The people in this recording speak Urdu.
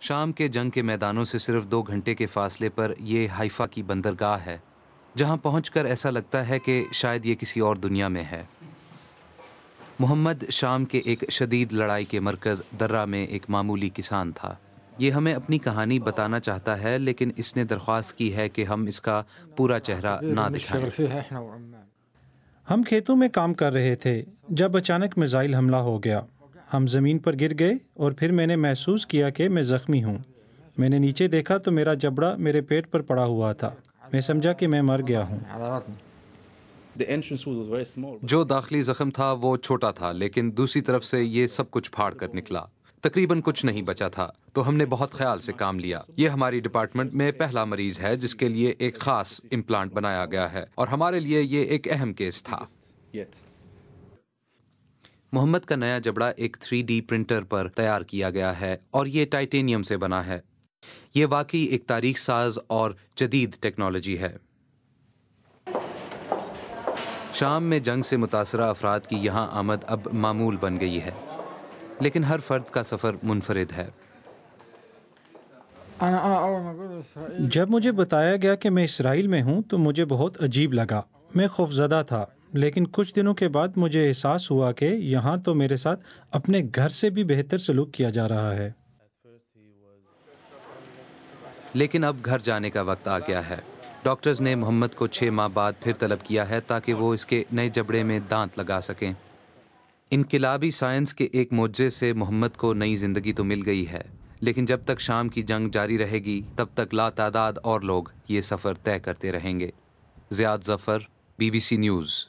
شام کے جنگ کے میدانوں سے صرف 2 گھنٹے کے فاصلے پر یہ حیفا کی بندرگاہ ہے، جہاں پہنچ کر ایسا لگتا ہے کہ شاید یہ کسی اور دنیا میں ہے۔ محمد شام کے ایک شدید لڑائی کے مرکز درہ میں ایک معمولی کسان تھا۔ یہ ہمیں اپنی کہانی بتانا چاہتا ہے، لیکن اس نے درخواست کی ہے کہ ہم اس کا پورا چہرہ نہ دکھائیں۔ ہم کھیتوں میں کام کر رہے تھے جب اچانک میزائل حملہ ہو گیا۔ ہم زمین پر گر گئے اور پھر میں نے محسوس کیا کہ میں زخمی ہوں۔ میں نے نیچے دیکھا تو میرا جبڑا میرے پیٹ پر پڑا ہوا تھا۔ میں سمجھا کہ میں مر گیا ہوں۔ جو داخلی زخم تھا وہ چھوٹا تھا، لیکن دوسری طرف سے یہ سب کچھ پھاڑ کر نکلا۔ تقریباً کچھ نہیں بچا تھا، تو ہم نے بہت خیال سے کام لیا۔ یہ ہماری ڈپارٹمنٹ میں پہلا مریض ہے جس کے لیے ایک خاص امپلانٹ بنایا گیا ہے، اور ہمارے لیے یہ ایک اہم کیس تھا۔ محمد کا نیا جبڑا ایک 3D پرنٹر پر تیار کیا گیا ہے، اور یہ ٹائٹینیم سے بنا ہے۔ یہ واقعی ایک تاریخ ساز اور جدید ٹیکنالوجی ہے۔ شام میں جنگ سے متاثرہ افراد کی یہاں آمد اب معمول بن گئی ہے، لیکن ہر فرد کا سفر منفرد ہے۔ جب مجھے بتایا گیا کہ میں اسرائیل میں ہوں تو مجھے بہت عجیب لگا۔ میں خوفزدہ تھا، لیکن کچھ دنوں کے بعد مجھے احساس ہوا کہ یہاں تو میرے ساتھ اپنے گھر سے بھی بہتر سلوک کیا جا رہا ہے۔ لیکن اب گھر جانے کا وقت آ گیا ہے۔ ڈاکٹرز نے محمد کو 6 ماہ بعد پھر طلب کیا ہے تاکہ وہ اس کے نئے جبڑے میں دانت لگا سکیں۔ انقلابی سائنس کے ایک معجزے سے محمد کو نئی زندگی تو مل گئی ہے، لیکن جب تک شام کی جنگ جاری رہے گی تب تک لاتعداد اور لوگ یہ سفر طے کرتے رہیں گے۔ زیاد ظفر، BBC نیوز۔